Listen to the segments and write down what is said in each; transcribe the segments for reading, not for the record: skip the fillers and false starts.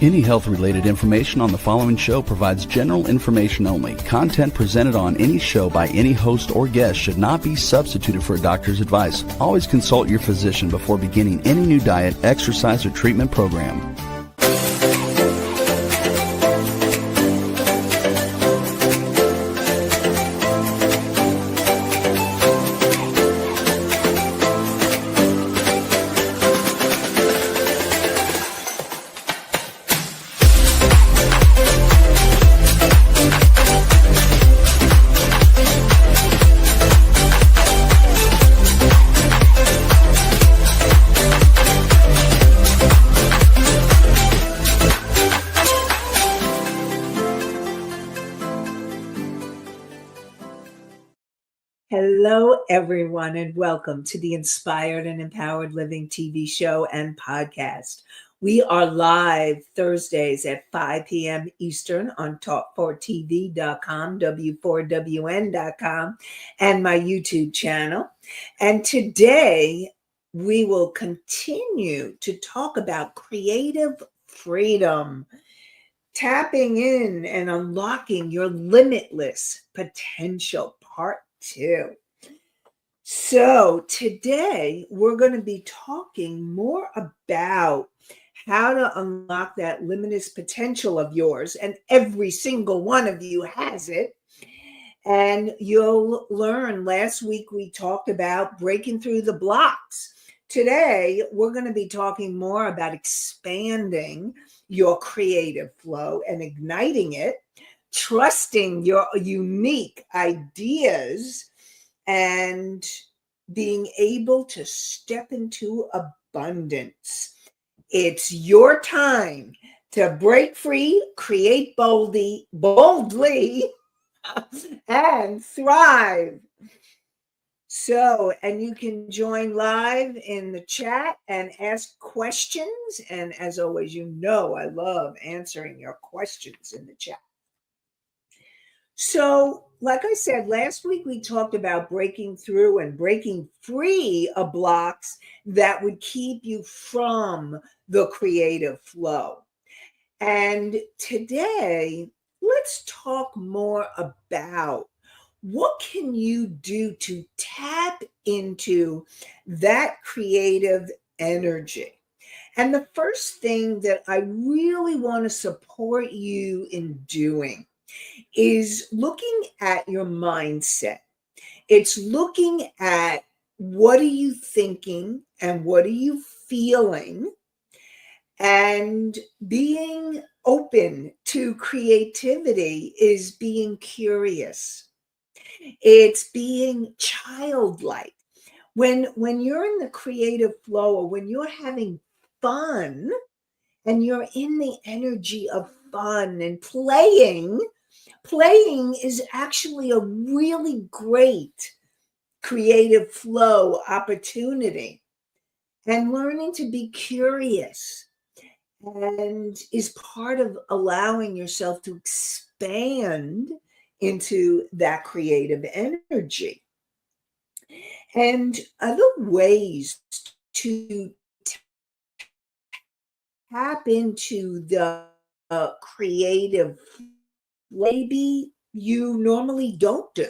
Any health-related information on the following show provides general information only. Content presented on any show by any host or guest should not be substituted for a doctor's advice. Always consult your physician before beginning any new diet, exercise, or treatment program. Hello, everyone, and welcome to the Inspired and Empowered Living TV show and podcast. We are live Thursdays at 5 p.m. Eastern on talk4tv.com, w4wn.com, and my YouTube channel. And today, we will continue to talk about creative freedom, tapping in and unlocking your limitless potential, part 2. So today we're going to be talking more about how to unlock that limitless potential of yours, and every single one of you has it. And you'll learn, last week we talked about breaking through the blocks. Today we're going to be talking more about expanding your creative flow and igniting it, trusting your unique ideas, and being able to step into abundance. It's your time to break free, create boldly, and thrive. So, and you can join live in the chat and ask questions. And as always, you know I love answering your questions in the chat. So, like I said, last week we talked about breaking through and breaking free of blocks that would keep you from the creative flow. And today, let's talk more about what can you do to tap into that creative energy. And the first thing that I really want to support you in doing is looking at your mindset. It's looking at what are you thinking and what are you feeling, and being open to creativity is being curious. It's being childlike. When you're in the creative flow, or when you're having fun and you're in the energy of fun and playing is actually a really great creative flow opportunity. And learning to be curious and is part of allowing yourself to expand into that creative energy. And other ways to tap into the creative, maybe you normally don't do,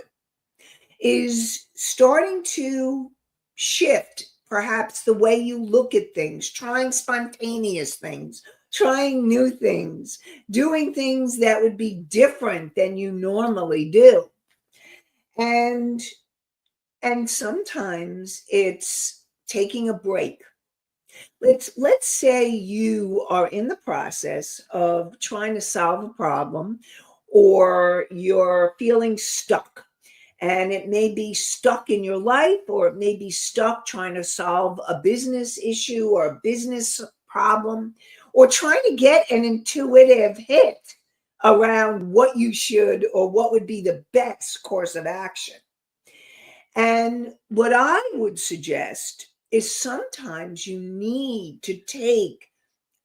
is starting to shift perhaps the way you look at things, trying spontaneous things, trying new things, doing things that would be different than you normally do. And sometimes it's taking a break. Let's say you are in the process of trying to solve a problem, or you're feeling stuck. And it may be stuck in your life, or it may be stuck trying to solve a business issue or a business problem, or trying to get an intuitive hit around what you should or what would be the best course of action. And what I would suggest is sometimes you need to take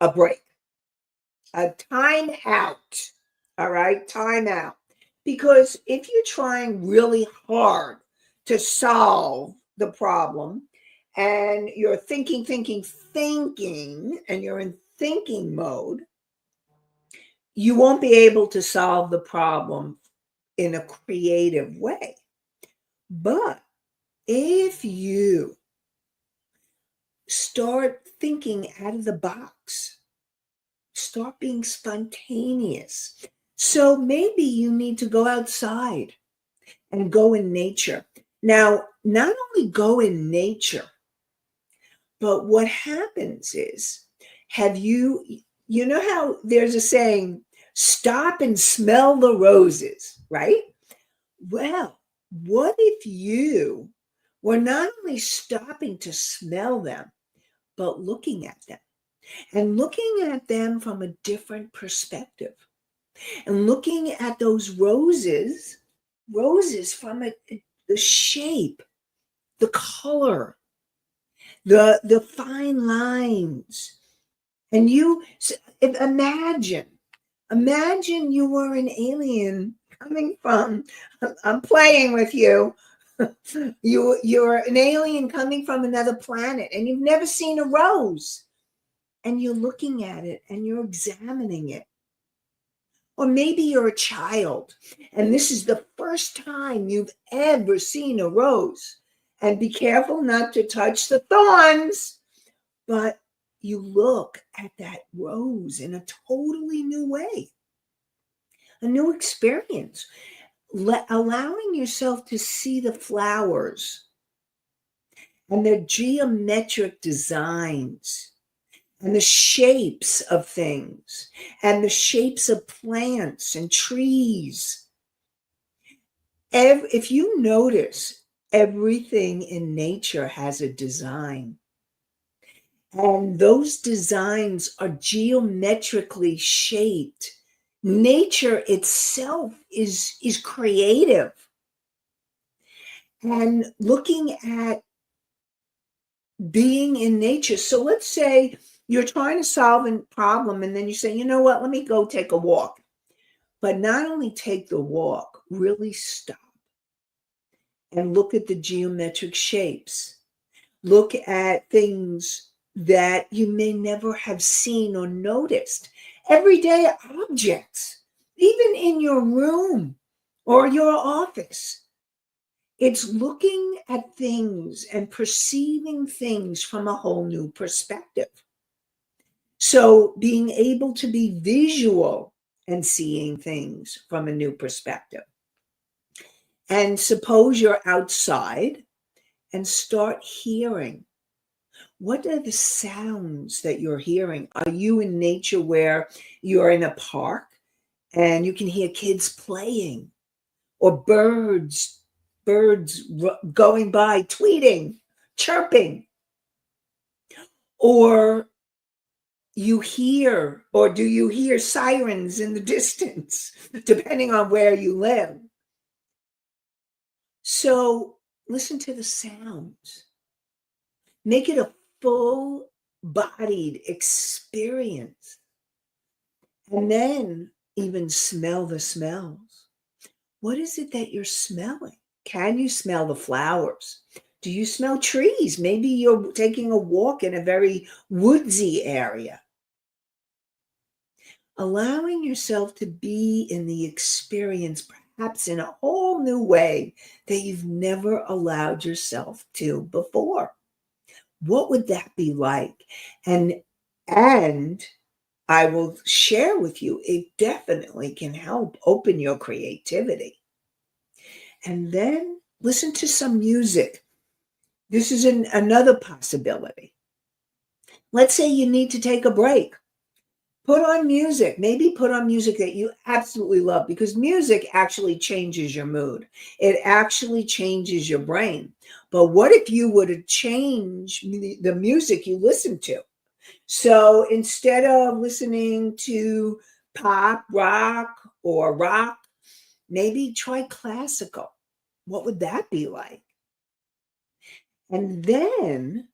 a break, a time out. All right, time out. Because if you're trying really hard to solve the problem and you're thinking, and you're in thinking mode, you won't be able to solve the problem in a creative way. But if you start thinking out of the box, start being spontaneous. So maybe you need to go outside and go in nature. Now, not only go in nature, but what happens is, you know how there's a saying, stop and smell the roses, right? Well, what if you were not only stopping to smell them, but looking at them and looking at them from a different perspective and looking at those roses from the shape, the color, the fine lines. And imagine you were an alien coming from, I'm playing with you. You're an alien coming from another planet and you've never seen a rose. And you're looking at it and you're examining it. Or maybe you're a child and this is the first time you've ever seen a rose. And be careful not to touch the thorns, but you look at that rose in a totally new way, a new experience, allowing yourself to see the flowers and their geometric designs and the shapes of things and the shapes of plants and trees. If you notice, everything in nature has a design. And those designs are geometrically shaped. Nature itself is creative. And looking at being in nature. So let's say you're trying to solve a problem and then you say, you know what, let me go take a walk. But not only take the walk, really stop and look at the geometric shapes. Look at things that you may never have seen or noticed. Everyday objects, even in your room or your office. It's looking at things and perceiving things from a whole new perspective. So being able to be visual and seeing things from a new perspective. And suppose you're outside and start hearing. What are the sounds that you're hearing? Are you in nature where you're in a park and you can hear kids playing or birds going by, tweeting, chirping? Or do you hear sirens in the distance, depending on where you live? So listen to the sounds. Make it a full-bodied experience. And then even smell the smells. What is it that you're smelling? Can you smell the flowers? Do you smell trees? Maybe you're taking a walk in a very woodsy area. Allowing yourself to be in the experience, perhaps in a whole new way that you've never allowed yourself to before. What would that be like? And I will share with you, it definitely can help open your creativity. And then listen to some music. This is another possibility. Let's say you need to take a break. Put on music. Maybe put on music that you absolutely love, because music actually changes your mood. It actually changes your brain. But what if you were to change the music you listen to? So instead of listening to pop, rock, or rock, maybe try classical. What would that be like? And then,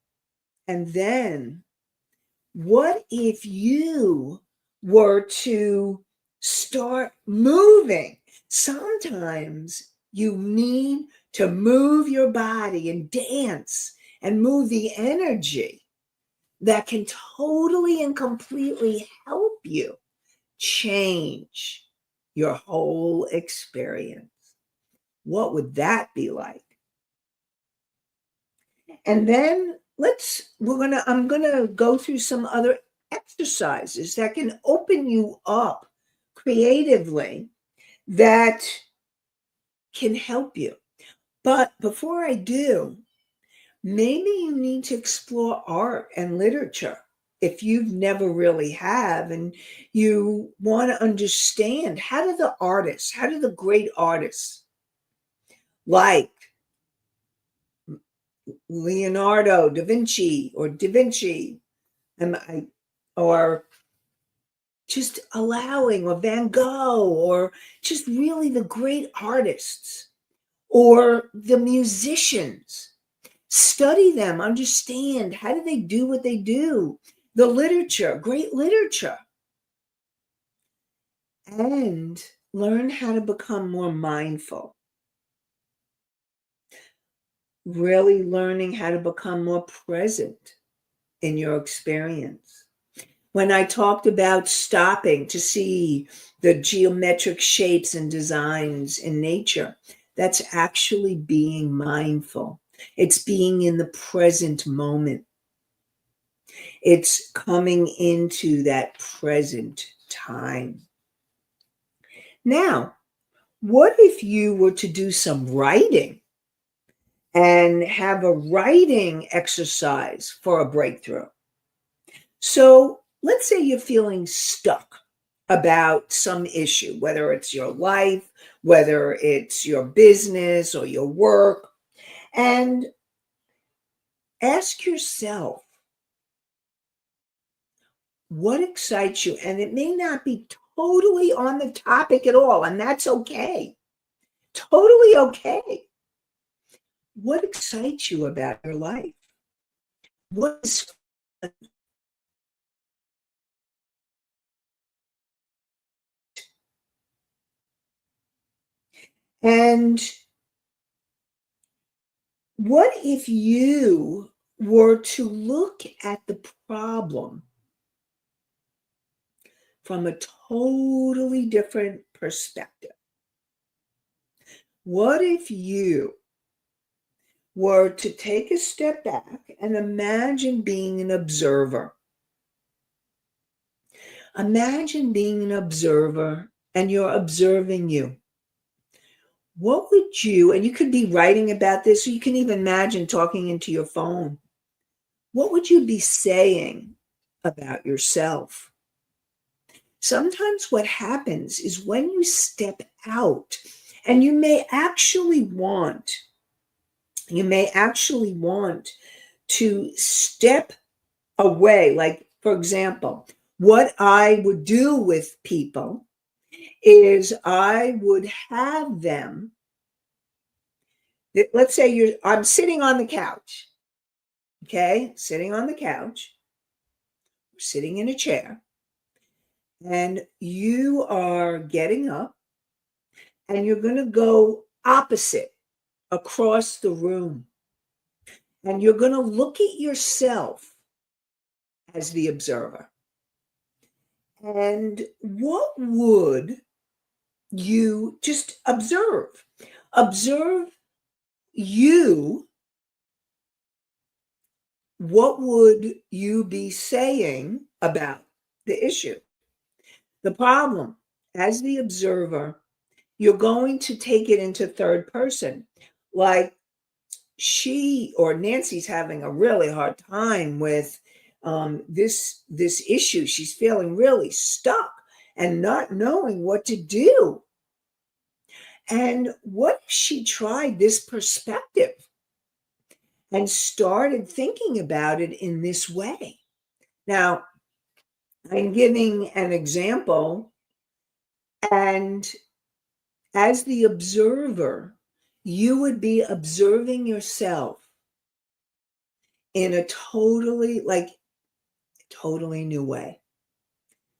what if you were to start moving? Sometimes you need to move your body and dance and move the energy that can totally and completely help you change your whole experience? What would that be like? And then I'm gonna go through some other exercises that can open you up creatively that can help you. But before I do, maybe you need to explore art and literature if you've never really have, and you want to understand how do the great artists like Leonardo da Vinci or Da Vinci, and or just allowing, or Van Gogh, or just really the great artists or the musicians. Study them, understand how do they do what they do. The literature, great literature, and learn how to become more mindful. Really learning how to become more present in your experience. When I talked about stopping to see the geometric shapes and designs in nature, that's actually being mindful. It's being in the present moment. It's coming into that present time. Now, what if you were to do some writing and have a writing exercise for a breakthrough? So let's say you're feeling stuck about some issue, whether it's your life, whether it's your business or your work, and ask yourself, what excites you? And it may not be totally on the topic at all, and that's okay. Totally okay. What excites you about your life? What is fun? And what if you were to look at the problem from a totally different perspective? What if you were to take a step back and imagine being an observer? Imagine being an observer and you're observing you. What would you, and you could be writing about this, or you can even imagine talking into your phone. What would you be saying about yourself? Sometimes what happens is when you step out, and you may actually want to step away. Like, for example, what I would do with people is I would have them, let's say I'm sitting on the couch, okay? Sitting on the couch, sitting in a chair, and you are getting up and you're going to go opposite across the room. And you're going to look at yourself as the observer. And what would you just observe? Observe you. What would you be saying about the issue? The problem, as the observer, you're going to take it into third person. Like, she or Nancy's having a really hard time with this issue. She's feeling really stuck and not knowing what to do. And what if she tried this perspective and started thinking about it in this way? Now, I'm giving an example, and as the observer, you would be observing yourself in a totally new way.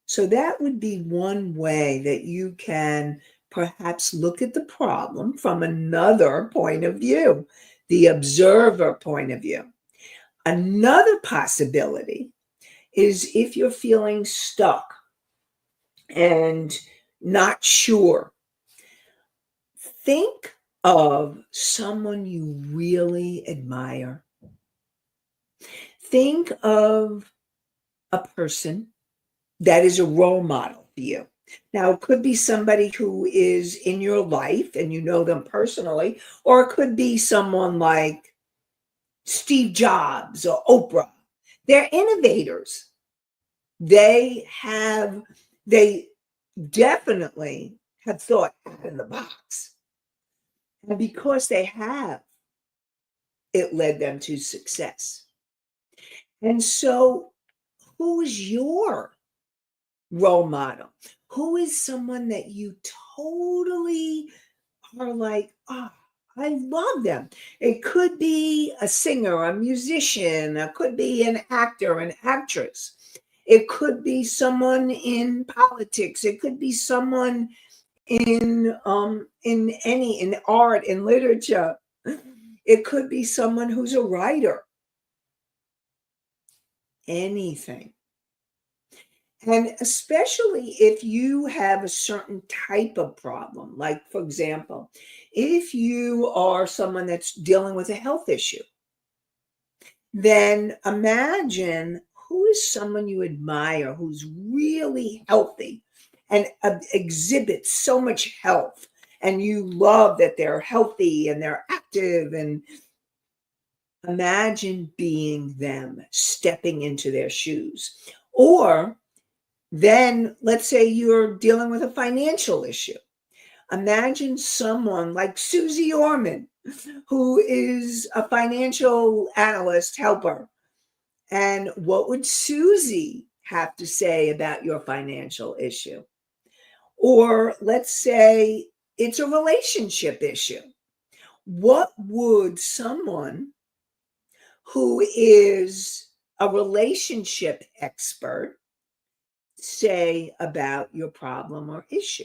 So that would be one way that you can perhaps look at the problem from another point of view, the observer point of view. Another possibility is if you're feeling stuck and not sure, think of someone you really admire. Think of a person that is a role model for you. Now, it could be somebody who is in your life and you know them personally, or it could be someone like Steve Jobs or Oprah. They're innovators. They definitely have thought out of the box. And because they have, it led them to success. And so, who is your role model? Who is someone that you totally are like, oh, I love them? It could be a singer, a musician, it could be an actor, an actress. It could be someone in politics. It could be someone in art, in literature. It could be someone who's a writer. Anything. And especially if you have a certain type of problem, like, for example, if you are someone that's dealing with a health issue, then imagine who is someone you admire who's really healthy and exhibits so much health, and you love that they're healthy and they're active, and imagine being them, stepping into their shoes. Or then let's say you're dealing with a financial issue. Imagine someone like Susie Orman, who is a financial analyst helper. And what would Susie have to say about your financial issue? Or let's say it's a relationship issue. What would someone who is a relationship expert say about your problem or issue?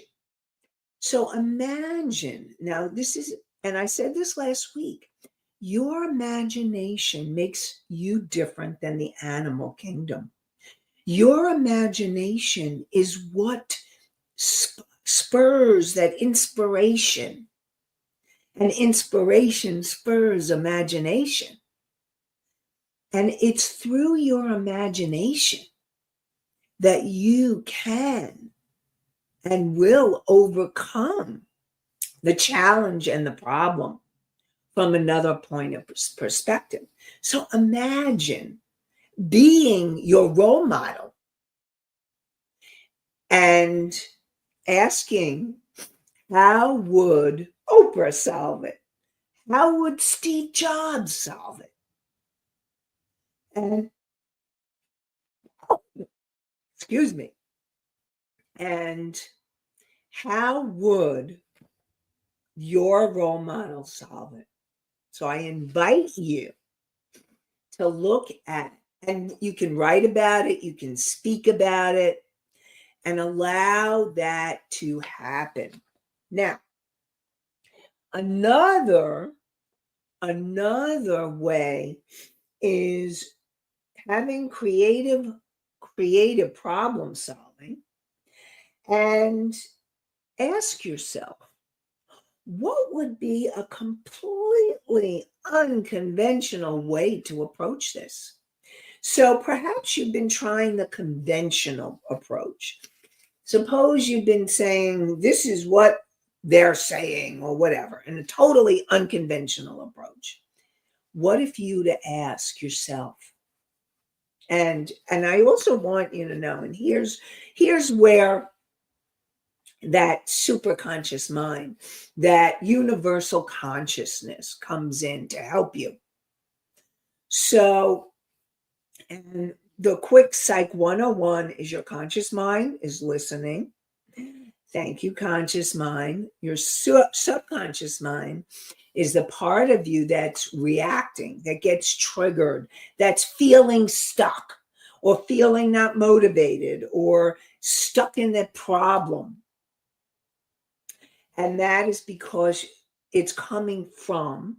So imagine, now this is, and I said this last week, your imagination makes you different than the animal kingdom. Your imagination is what spurs that inspiration, and inspiration spurs imagination. And it's through your imagination that you can and will overcome the challenge and the problem from another point of perspective. So imagine being your role model and asking, how would Oprah solve it? How would Steve Jobs solve it? And, excuse me, and how would your role model solve it? So I invite you to look at, and you can write about it, you can speak about it, and allow that to happen. Now, another way is having creative problem solving, and ask yourself, what would be a completely unconventional way to approach this? So perhaps you've been trying the conventional approach. Suppose you've been saying, this is what they're saying, or whatever, in a totally unconventional approach. What if you to ask yourself, and I also want you to know, and here's where that superconscious mind, that universal consciousness comes in to help you. So, and the quick Psych 101 is your conscious mind is listening. Thank you, conscious mind. Your subconscious mind is the part of you that's reacting, that gets triggered, that's feeling stuck or feeling not motivated or stuck in that problem. And that is because it's coming from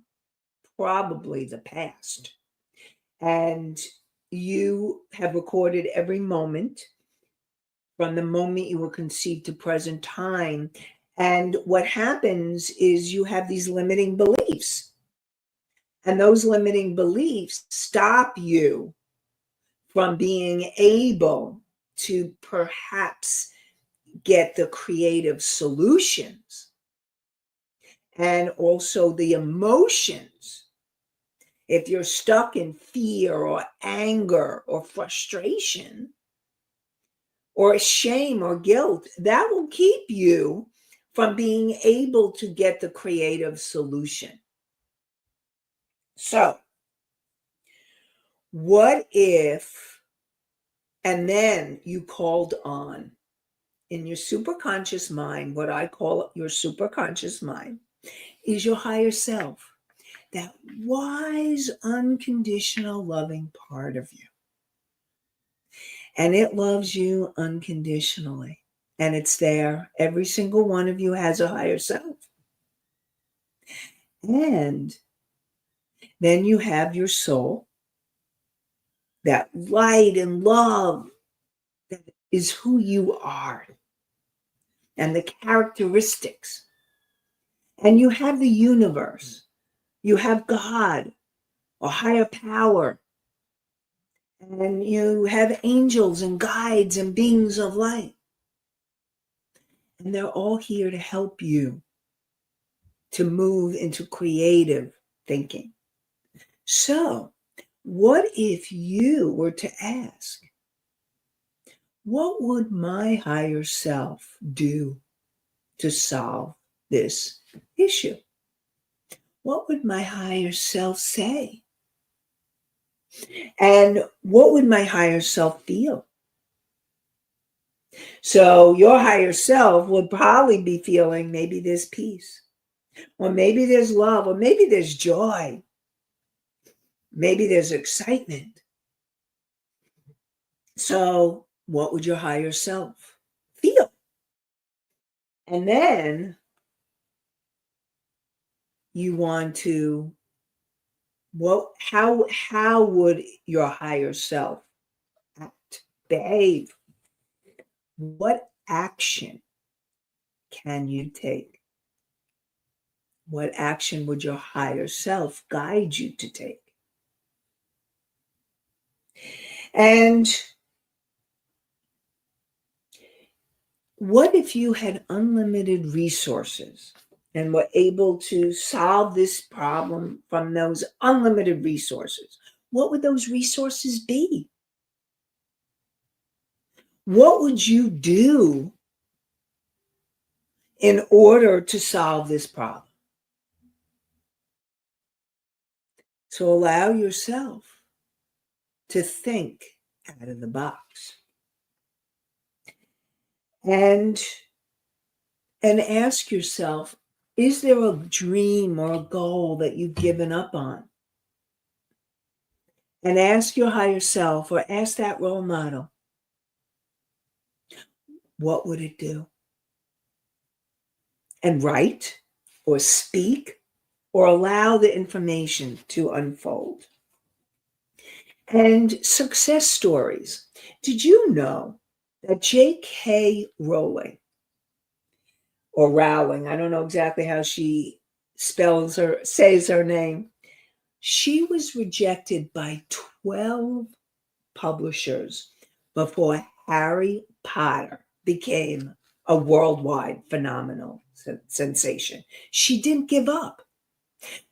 probably the past. And you have recorded every moment from the moment you were conceived to present time. And what happens is you have these limiting beliefs. And those limiting beliefs stop you from being able to perhaps get the creative solutions and also the emotions. If you're stuck in fear or anger or frustration or shame or guilt, that will keep you from being able to get the creative solution. So, what if, and then you called on in your superconscious mind, what I call your superconscious mind, is your higher self, that wise, unconditional, loving part of you. And it loves you unconditionally. And it's there. Every single one of you has a higher self. And then you have your soul, that light and love that is who you are, and the characteristics. And you have the universe. You have God or higher power. And you have angels and guides and beings of light. And they're all here to help you to move into creative thinking. So, what if you were to ask, what would my higher self do to solve this issue? What would my higher self say? And what would my higher self feel? So your higher self would probably be feeling maybe there's peace, or maybe there's love, or maybe there's joy, maybe there's excitement. So what would your higher self feel? And then you want to, how would your higher self act, behave? What action can you take? What action would your higher self guide you to take? And what if you had unlimited resources and were able to solve this problem from those unlimited resources? What would those resources be? What would you do in order to solve this problem? So allow yourself to think out of the box. And ask yourself, is there a dream or a goal that you've given up on? And ask your higher self, or ask that role model, what would it do? And write or speak or allow the information to unfold. And success stories. Did you know that J.K. Rowling, or Rowling, I don't know exactly how she says her name, she was rejected by 12 publishers before Harry Potter became a worldwide phenomenal sensation. She didn't give up.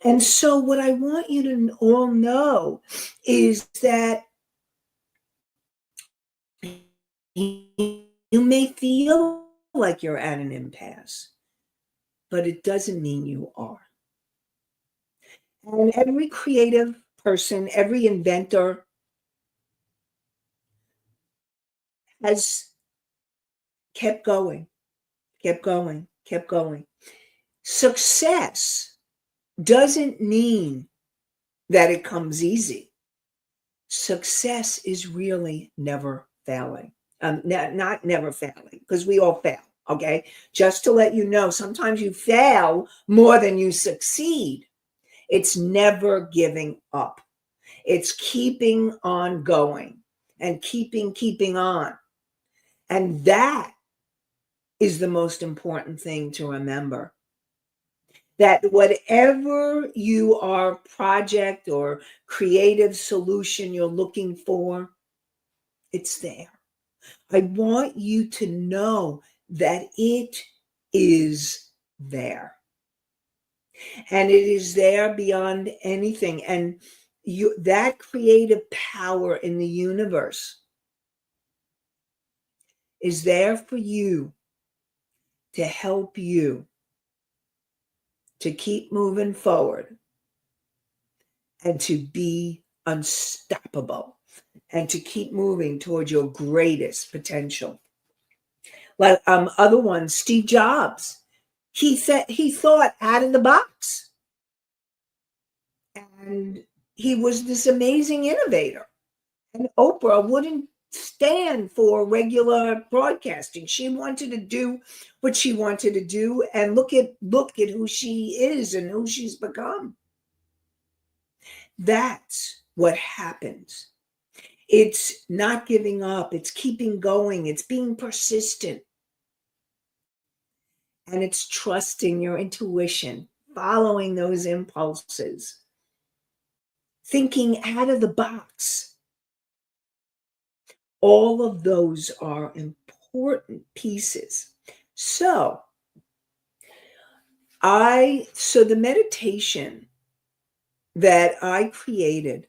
And so what I want you to all know is that you may feel like you're at an impasse, but it doesn't mean you are. And every creative person, every inventor has kept going, kept going, kept going. Success doesn't mean that it comes easy. Success is really never failing. Not never failing, because we all fail, okay? Just to let you know, sometimes you fail more than you succeed. It's never giving up. It's keeping on going and keeping on. And that is the most important thing to remember. That whatever you are project or creative solution you're looking for, it's there. I want you to know that it is there. And it is there beyond anything. And that creative power in the universe is there for you to help you to keep moving forward and to be unstoppable and to keep moving towards your greatest potential. Like other ones, Steve Jobs, he thought out of the box, and he was this amazing innovator. And Oprah wouldn't stand for regular broadcasting. She wanted to do what she wanted to do, and look at who she is and who she's become. That's what happens. It's not giving up, it's keeping going, it's being persistent, and it's trusting your intuition, following those impulses, thinking out of the box. All of those are important pieces. So the meditation that I created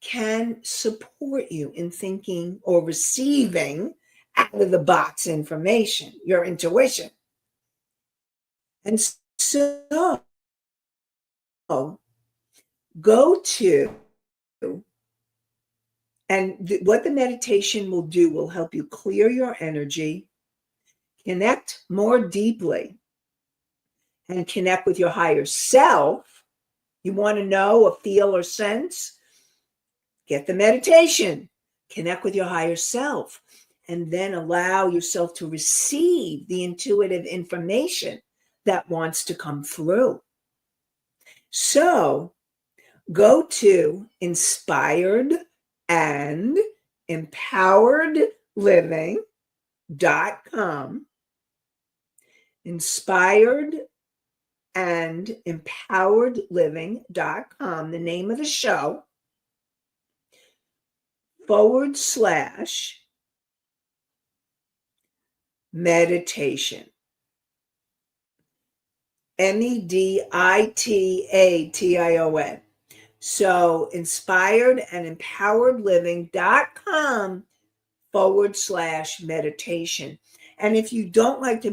can support you in thinking or receiving out of the box information, your intuition. And so go to, and what the meditation will do will help you clear your energy, connect more deeply, and connect with your higher self. You want to know or feel or sense? Get the meditation, connect with your higher self, and then allow yourself to receive the intuitive information that wants to come through. So go to inspiredandempoweredliving.com, inspiredandempoweredliving.com, the name of the show, /meditation. MEDITATION. So inspiredandempoweredliving.com /meditation. And if you don't like to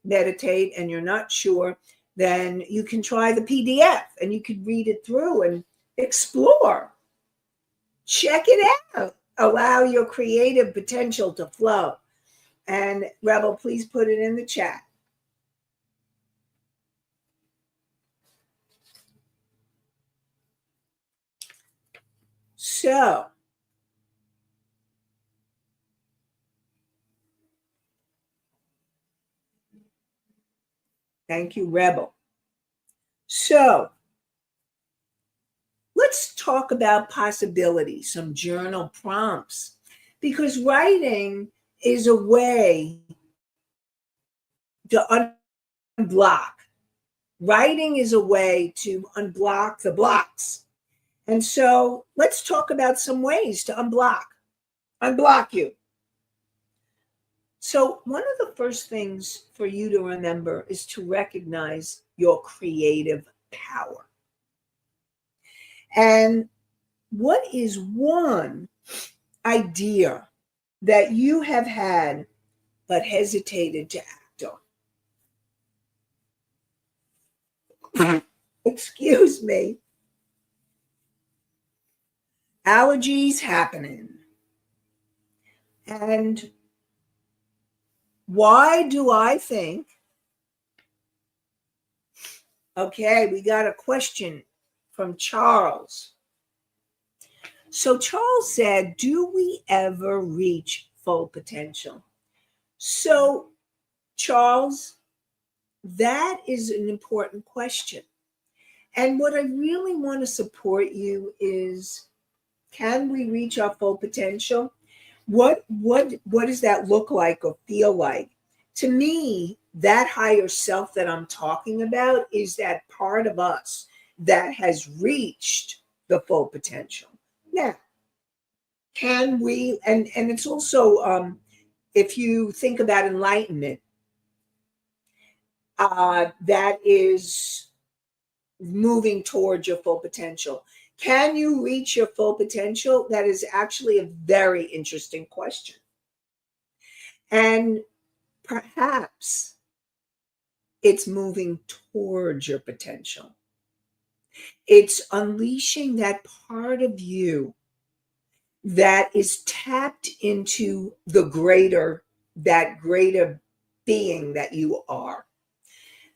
meditate and you're not sure, then you can try the PDF and you can read it through and explore. Check it out. Allow your creative potential to flow. And Rebel, please put it in the chat. So, thank you, Rebel. So, let's talk about possibilities, some journal prompts, because writing is a way to unblock. Writing is a way to unblock the blocks. And so let's talk about some ways to unblock you. So one of the first things for you to remember is to recognize your creative power. And what is one idea that you have had but hesitated to act on? Excuse me. Allergies happening. And why do I think? Okay, we got a question from Charles. So Charles said, do we ever reach full potential? So Charles, that is an important question. And what I really want to support you is, can we reach our full potential? What does that look like or feel like? To me, that higher self that I'm talking about is that part of us that has reached the full potential. Now, can we, and it's also, if you think about enlightenment, that is moving towards your full potential. Can you reach your full potential? That is actually a very interesting question. And perhaps it's moving towards your potential. It's unleashing that part of you that is tapped into that greater being that you are.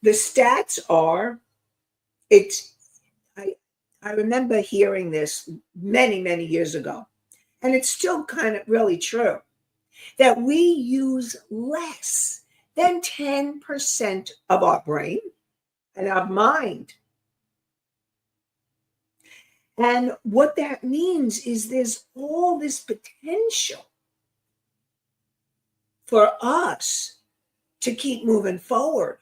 The stats are, it's, I, I remember hearing this many, many years ago, and it's still kind of really true, that we use less than 10% of our brain and our mind. And what that means is there's all this potential for us to keep moving forward.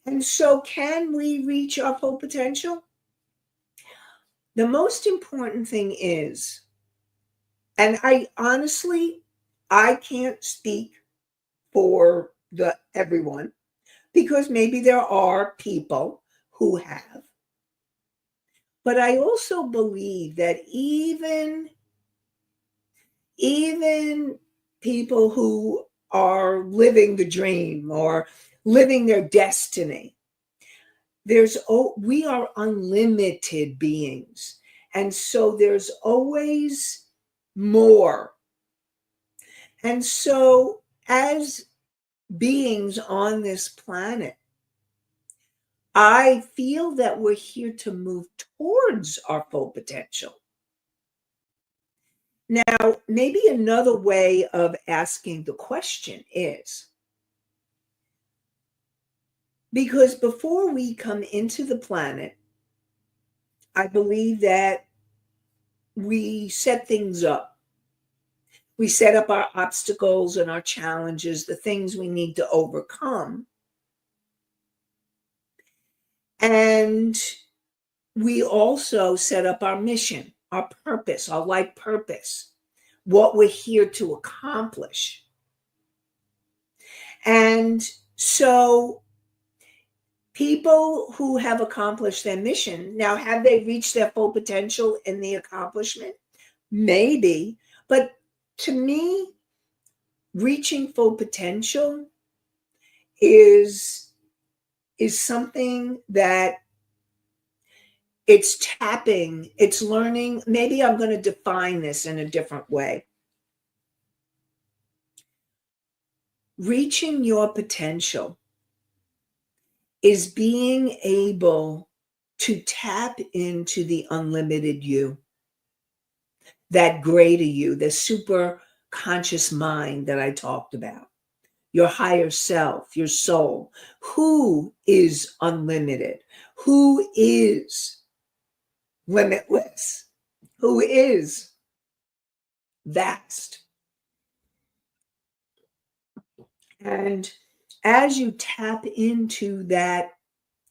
And so, can we reach our full potential? The most important thing is, and I honestly, I can't speak for the everyone, because maybe there are people who have. But I also believe that even people who are living the dream or living their destiny, we are unlimited beings. And so there's always more. And so as beings on this planet, I feel that we're here to move towards our full potential. Now, maybe another way of asking the question is, because before we come into the planet, I believe that we set things up. We set up our obstacles and our challenges, the things we need to overcome. And we also set up our mission, our purpose, our life purpose, what we're here to accomplish. And so people who have accomplished their mission, now, have they reached their full potential in the accomplishment? Maybe. But to me, reaching full potential is something that it's tapping, it's learning. Maybe I'm going to define this in a different way. Reaching your potential is being able to tap into the unlimited you, that greater you, the super conscious mind that I talked about, your higher self, your soul, who is unlimited, who is limitless, who is vast. And as you tap into that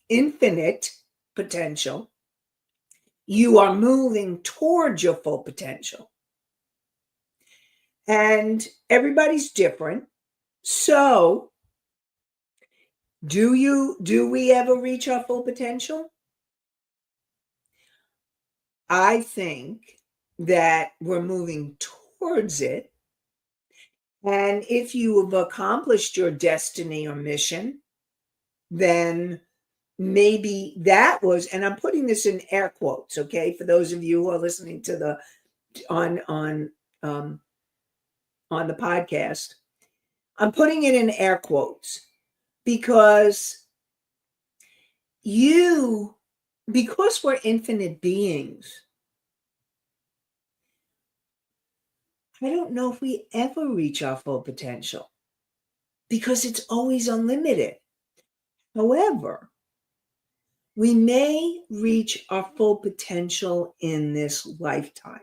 infinite potential, you are moving towards your full potential. And everybody's different. So, do we ever reach our full potential? I think that we're moving towards it. And if you have accomplished your destiny or mission, then maybe that was, and I'm putting this in air quotes, okay, for those of you who are listening to the on the podcast, I'm putting it in air quotes because because we're infinite beings, I don't know if we ever reach our full potential because it's always unlimited. However, we may reach our full potential in this lifetime.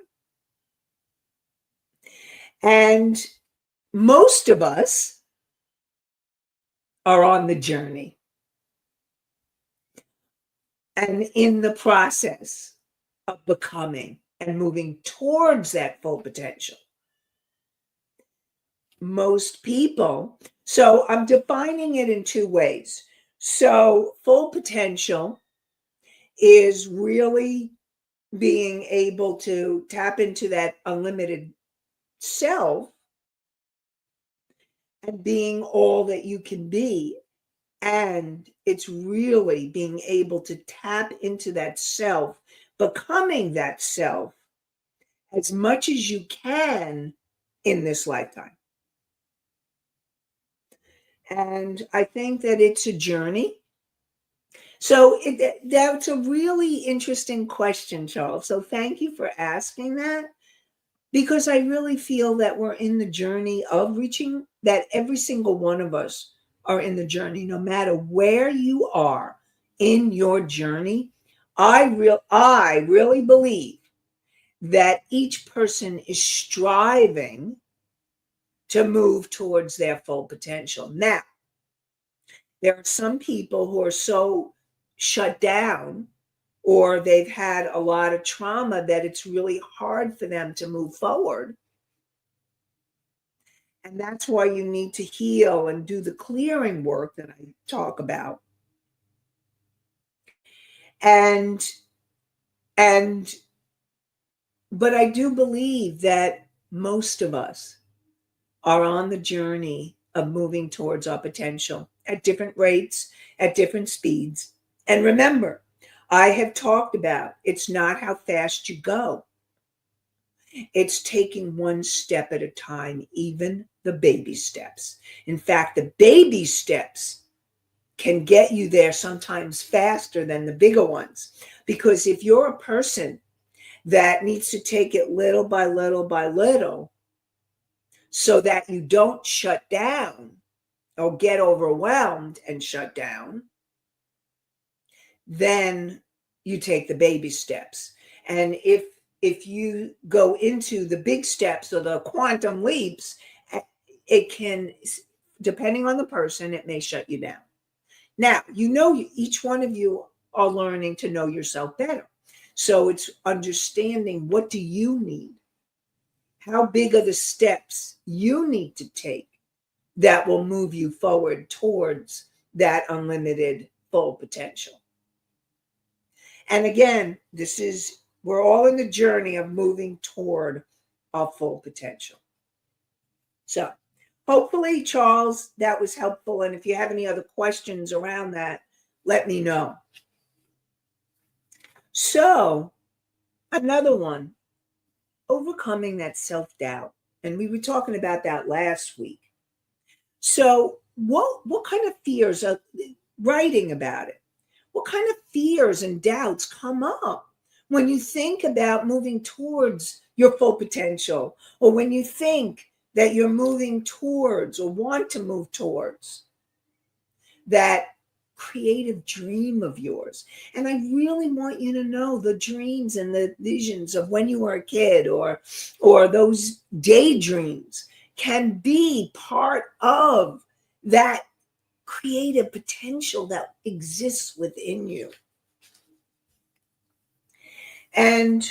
And most of us are on the journey and in the process of becoming and moving towards that full potential. Most people, so I'm defining it in two ways. So, full potential is really being able to tap into that unlimited self and being all that you can be. And it's really being able to tap into that self, becoming that self as much as you can in this lifetime. And I think that it's a journey. So that's a really interesting question, Charles. So thank you for asking that, because I really feel that we're in the journey of reaching that. Every single one of us are in the journey, no matter where you are in your journey. I really believe that each person is striving to move towards their full potential. Now, there are some people who are so shut down, or they've had a lot of trauma, that it's really hard for them to move forward. And that's why you need to heal and do the clearing work that I talk about. And and but I do believe that most of us are on the journey of moving towards our potential at different rates, at different speeds. And remember, I have talked about it's not how fast you go. It's taking one step at a time, even the baby steps. In fact, the baby steps can get you there sometimes faster than the bigger ones. Because if you're a person that needs to take it little by little by little, so that you don't shut down or get overwhelmed and shut down, then you take the baby steps. And if you go into the big steps or the quantum leaps, it can, depending on the person, it may shut you down. Now, each one of you are learning to know yourself better. So it's understanding, what do you need? How big are the steps you need to take that will move you forward towards that unlimited full potential? And again, we're all in the journey of moving toward our full potential. So hopefully, Charles, that was helpful. And if you have any other questions around that, let me know. So another one, overcoming that self-doubt. And we were talking about that last week. So what kind of fears are, writing about it, what kind of fears and doubts come up when you think about moving towards your full potential, or when you think that you're moving towards or want to move towards that creative dream of yours? And I really want you to know the dreams and the visions of when you were a kid, or those daydreams, can be part of that creative potential that exists within you. And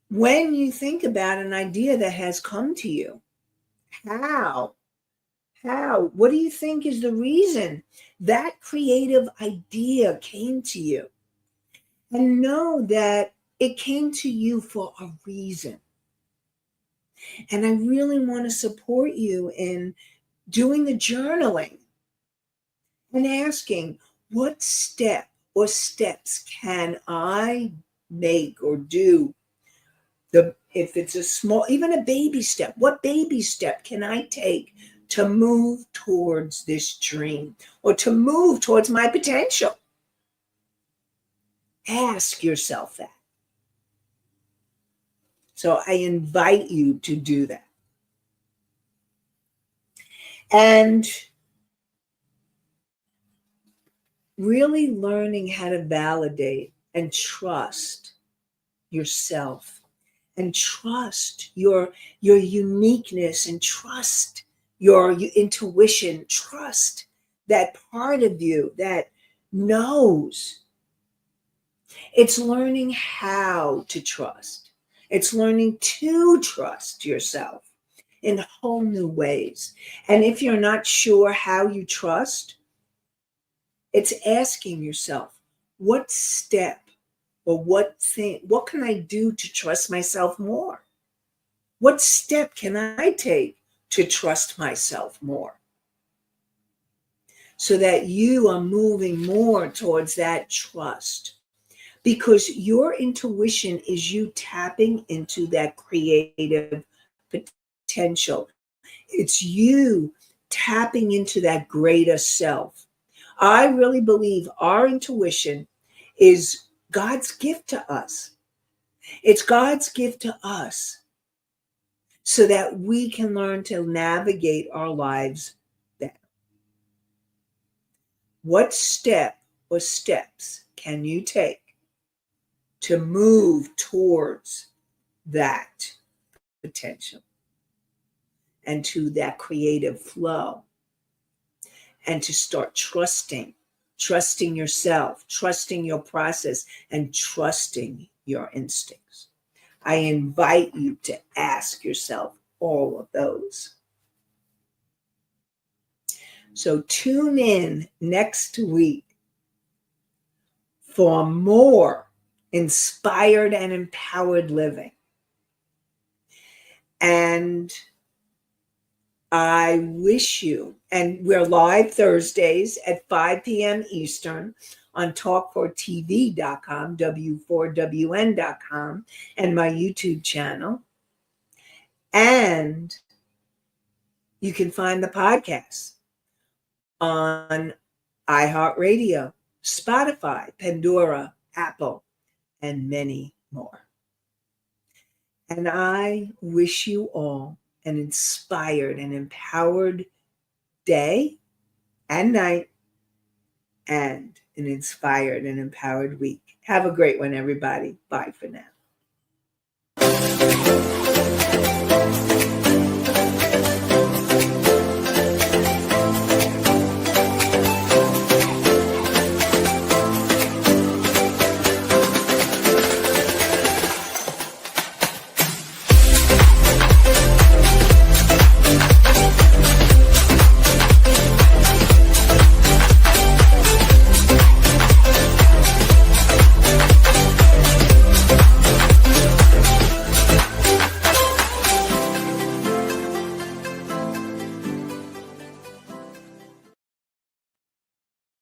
when you think about an idea that has come to you, how, what do you think is the reason that creative idea came to you? And know that it came to you for a reason. And I really want to support you in doing the journaling and asking, what step or steps can I make or do? If it's a small, even a baby step, what baby step can I take to move towards this dream, or to move towards my potential? Ask yourself that. So I invite you to do that. And really learning how to validate and trust yourself, and trust your uniqueness, and trust your intuition, trust that part of you that knows. It's learning how to trust. It's learning to trust yourself in whole new ways. And if you're not sure how you trust, it's asking yourself, what step or what can I do to trust myself more? What step can I take to trust myself more? So that you are moving more towards that trust. Because your intuition is you tapping into that creative potential. It's you tapping into that greater self. I really believe our intuition is God's gift to us. It's God's gift to us so that we can learn to navigate our lives better. What step or steps can you take to move towards that potential and to that creative flow, and to start trusting yourself, trusting your process, and trusting your instincts? I invite you to ask yourself all of those. So tune in next week for more inspired and empowered living. And I wish you, and we're live Thursdays at 5 p.m. Eastern on talk4tv.com, w4wn.com, and my YouTube channel. And you can find the podcast on iHeartRadio, Spotify, Pandora, Apple, and many more. And I wish you all an inspired and empowered day and night, and an inspired and empowered week. Have a great one, everybody. Bye for now.